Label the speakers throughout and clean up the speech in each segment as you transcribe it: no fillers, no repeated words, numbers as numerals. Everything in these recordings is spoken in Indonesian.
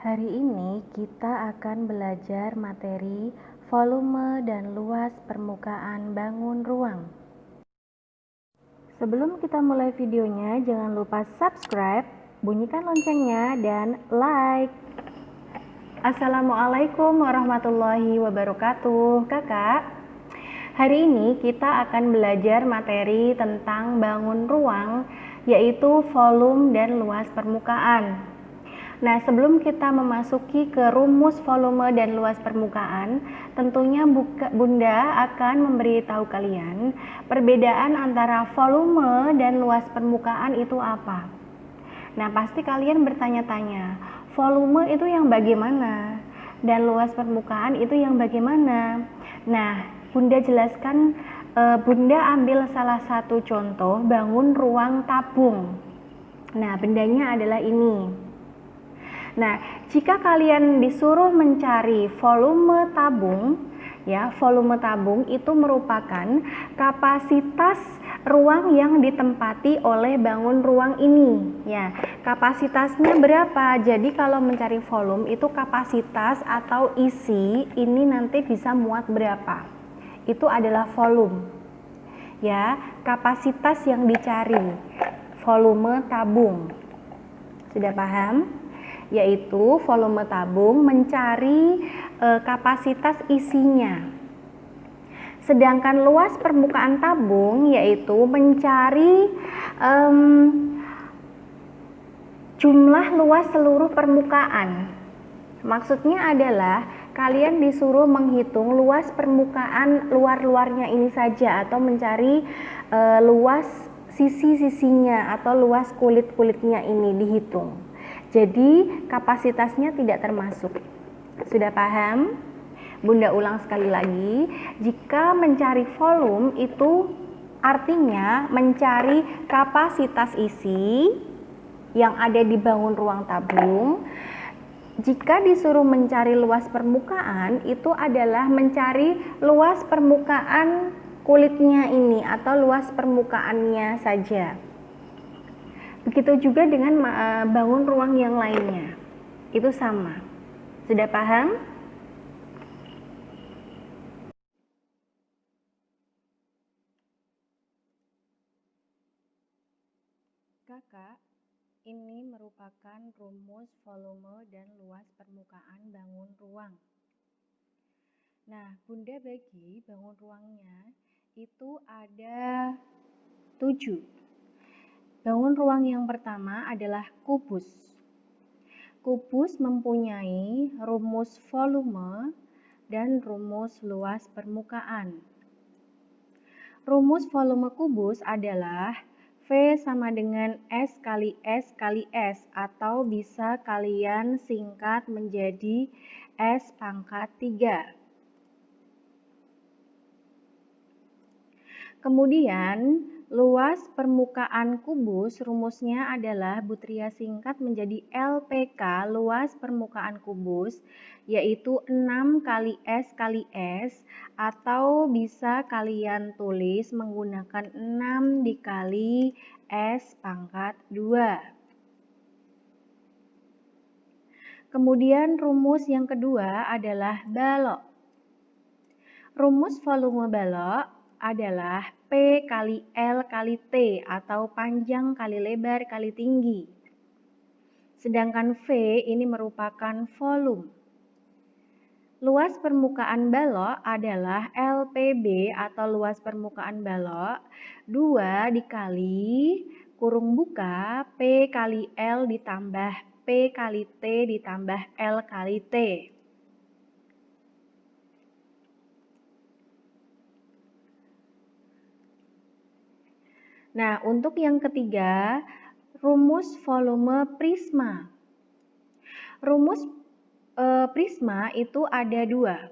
Speaker 1: Hari ini kita akan belajar materi volume dan luas permukaan bangun ruang. Sebelum kita mulai videonya, jangan lupa subscribe, bunyikan loncengnya, dan like. Assalamualaikum warahmatullahi wabarakatuh, Kakak. Hari ini kita akan belajar materi tentang bangun ruang, yaitu volume dan luas permukaan. Nah, sebelum kita memasuki ke rumus volume dan luas permukaan, tentunya Bunda akan memberitahu kalian perbedaan antara volume dan luas permukaan itu apa. Nah, pasti kalian bertanya-tanya, volume itu yang bagaimana? Dan luas permukaan itu yang bagaimana? Nah, Bunda jelaskan, Bunda ambil salah satu contoh bangun ruang tabung. Nah, bendanya adalah ini. Nah, jika kalian disuruh mencari volume tabung, ya, volume tabung itu merupakan kapasitas ruang yang ditempati oleh bangun ruang ini, ya. Kapasitasnya berapa? Jadi kalau mencari volume itu kapasitas atau isi ini nanti bisa muat berapa? Itu adalah volume. Ya, kapasitas yang dicari, volume tabung. Sudah paham? Yaitu volume tabung mencari kapasitas isinya. Sedangkan luas permukaan tabung yaitu mencari jumlah luas seluruh permukaan. Maksudnya adalah kalian disuruh menghitung luas permukaan luar-luarnya ini saja, atau mencari luas sisi-sisinya atau luas kulit-kulitnya ini dihitung. Jadi kapasitasnya tidak termasuk. Sudah paham? Bunda ulang sekali lagi, jika mencari volume itu artinya mencari kapasitas isi yang ada di bangun ruang tabung. Jika disuruh mencari luas permukaan, itu adalah mencari luas permukaan kulitnya ini atau luas permukaannya saja. Begitu juga dengan bangun ruang yang lainnya, itu sama. Sudah paham? Kakak, ini merupakan rumus volume dan luas permukaan bangun ruang. Nah, Bunda bagi bangun ruangnya itu ada 7. Bangun ruang yang pertama adalah kubus. Kubus mempunyai rumus volume dan rumus luas permukaan. Rumus volume kubus adalah V sama dengan S kali S kali S, atau bisa kalian singkat menjadi S pangkat 3. Kemudian luas permukaan kubus rumusnya adalah Butria singkat menjadi LPK, luas permukaan kubus, yaitu 6 kali S kali S, atau bisa kalian tulis menggunakan 6 dikali S pangkat 2. Kemudian rumus yang kedua adalah balok. Rumus volume balok adalah P kali L kali T, atau panjang kali lebar kali tinggi. Sedangkan V ini merupakan volume. Luas permukaan balok adalah LPB atau luas permukaan balok 2 dikali kurung buka P kali L ditambah P kali T ditambah L kali T. Nah, untuk yang ketiga, rumus volume prisma. Rumus prisma itu ada 2,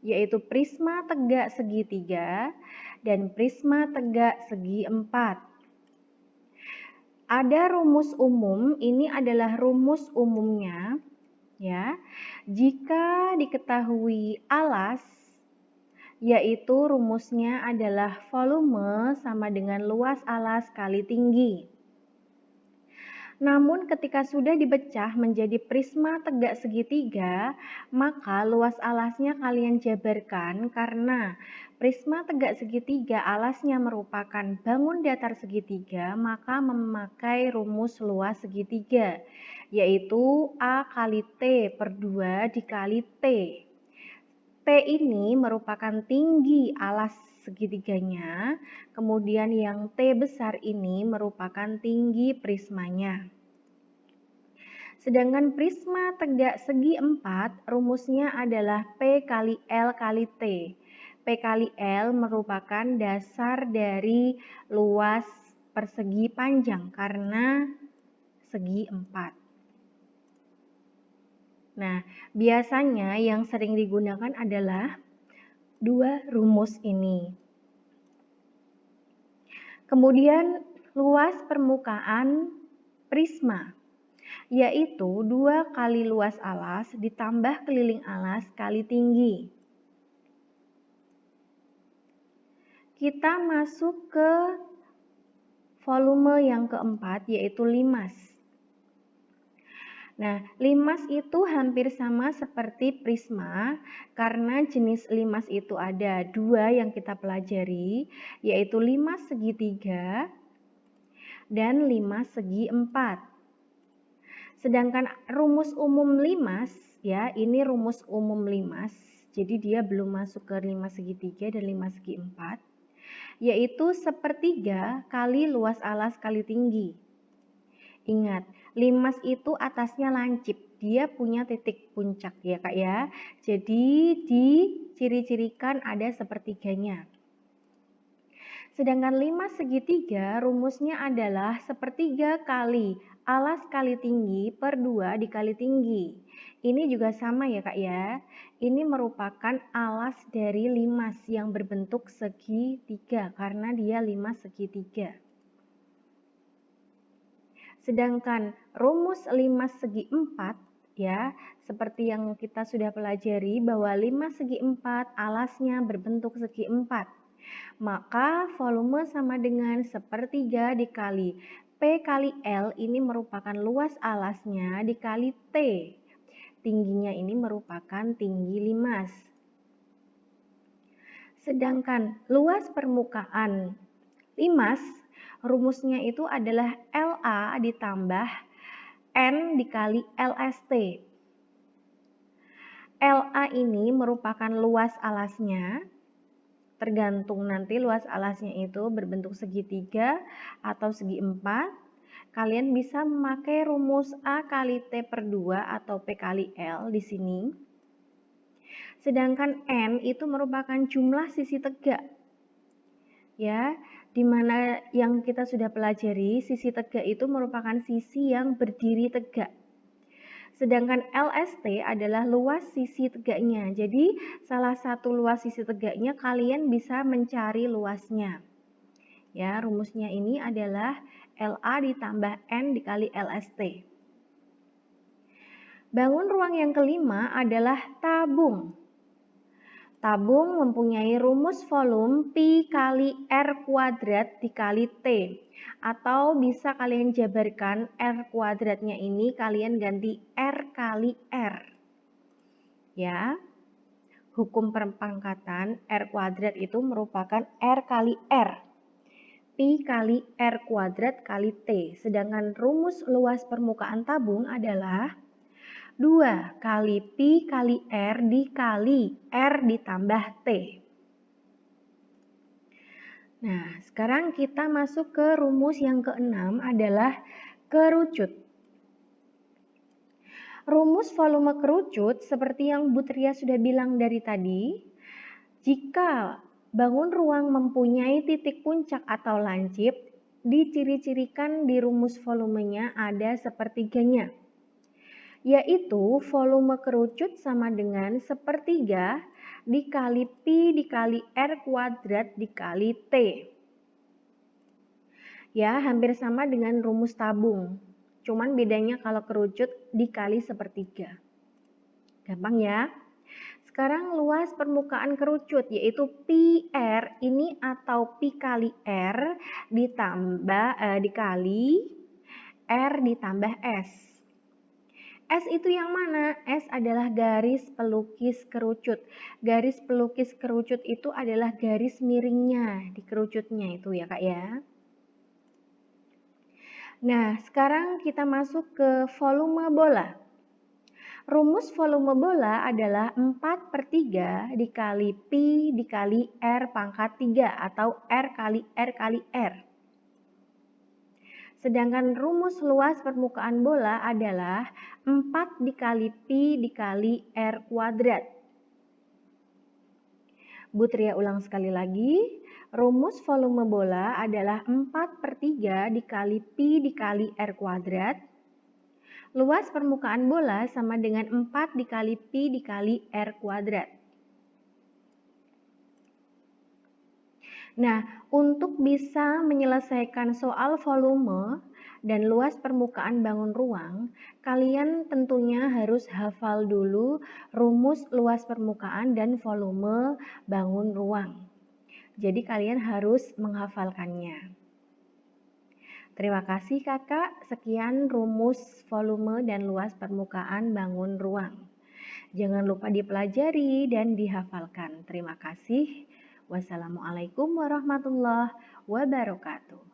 Speaker 1: yaitu prisma tegak segi 3 dan prisma tegak segi 4. Ada rumus umum, ini adalah rumus umumnya, ya. Jika diketahui alas, yaitu rumusnya adalah volume sama dengan luas alas kali tinggi. Namun ketika sudah dipecah menjadi prisma tegak segitiga, maka luas alasnya kalian jabarkan karena prisma tegak segitiga alasnya merupakan bangun datar segitiga, maka memakai rumus luas segitiga, yaitu A kali T per 2 dikali T. T ini merupakan tinggi alas segitiganya, kemudian yang T besar ini merupakan tinggi prismanya. Sedangkan prisma tegak segi 4 rumusnya adalah P kali L kali T. P kali L merupakan dasar dari luas persegi panjang karena segi 4. Nah, biasanya yang sering digunakan adalah dua rumus ini. Kemudian luas permukaan prisma, yaitu 2 kali luas alas ditambah keliling alas kali tinggi. Kita masuk ke volume yang keempat, yaitu limas. Nah, limas itu hampir sama seperti prisma karena jenis limas itu ada dua yang kita pelajari, yaitu limas segitiga dan limas segi 4. Sedangkan rumus umum limas, ya ini rumus umum limas, jadi dia belum masuk ke limas segitiga dan limas segi 4, yaitu sepertiga kali luas alas kali tinggi. Ingat, limas itu atasnya lancip, dia punya titik puncak ya Kak ya. Jadi diciri-cirikan ada sepertiganya. Sedangkan limas segitiga rumusnya adalah sepertiga kali alas kali tinggi per 2 dikali tinggi. Ini juga sama ya Kak ya. Ini merupakan alas dari limas yang berbentuk segitiga karena dia limas segitiga. Sedangkan rumus limas segi 4 ya, seperti yang kita sudah pelajari bahwa limas segi 4 alasnya berbentuk segi 4. Maka volume sama dengan sepertiga dikali P kali L ini merupakan luas alasnya dikali T. Tingginya ini merupakan tinggi limas. Sedangkan luas permukaan limas rumusnya itu adalah LA ditambah N dikali LST. LA ini merupakan luas alasnya, tergantung nanti luas alasnya itu berbentuk segitiga atau segi 4. Kalian bisa memakai rumus A kali T per 2 atau P kali L di sini. Sedangkan N itu merupakan jumlah sisi tegak. Ya, di mana yang kita sudah pelajari, sisi tegak itu merupakan sisi yang berdiri tegak. Sedangkan LST adalah luas sisi tegaknya. Jadi, salah satu luas sisi tegaknya kalian bisa mencari luasnya. Ya, rumusnya ini adalah LA ditambah N dikali LST. Bangun ruang yang kelima adalah tabung. Tabung mempunyai rumus volume Pi kali R kuadrat dikali T. Atau bisa kalian jabarkan R kuadratnya ini kalian ganti R kali R. Ya, hukum perpangkatan R kuadrat itu merupakan R kali R. Pi kali R kuadrat kali T. Sedangkan rumus luas permukaan tabung adalah 2 kali Pi kali R dikali R ditambah T. Nah, sekarang kita masuk ke rumus yang keenam adalah kerucut. Rumus volume kerucut seperti yang Bu Tria sudah bilang dari tadi, jika bangun ruang mempunyai titik puncak atau lancip, diciri-cirikan di rumus volumenya ada sepertiganya, yaitu volume kerucut sama dengan sepertiga dikali Pi dikali R kuadrat dikali T. Ya, hampir sama dengan rumus tabung. Cuman bedanya kalau kerucut dikali sepertiga. Gampang ya? Sekarang luas permukaan kerucut yaitu Pi R ini atau Pi kali R ditambah dikali R ditambah S. S itu yang mana? S adalah garis pelukis kerucut. Garis pelukis kerucut itu adalah garis miringnya di kerucutnya itu ya Kak ya. Nah, sekarang kita masuk ke volume bola. Rumus volume bola adalah 4/3 dikali Pi dikali R pangkat 3 atau R kali R kali R. Sedangkan rumus luas permukaan bola adalah 4 dikali Pi dikali R kuadrat. Bu Tria ulang sekali lagi, rumus volume bola adalah 4/3 dikali Pi dikali R kuadrat. Luas permukaan bola sama dengan 4 dikali Pi dikali R kuadrat. Nah, untuk bisa menyelesaikan soal volume dan luas permukaan bangun ruang, kalian tentunya harus hafal dulu rumus luas permukaan dan volume bangun ruang. Jadi kalian harus menghafalkannya. Terima kasih Kakak, sekian rumus volume dan luas permukaan bangun ruang. Jangan lupa dipelajari dan dihafalkan. Terima kasih. Wassalamualaikum warahmatullahi wabarakatuh.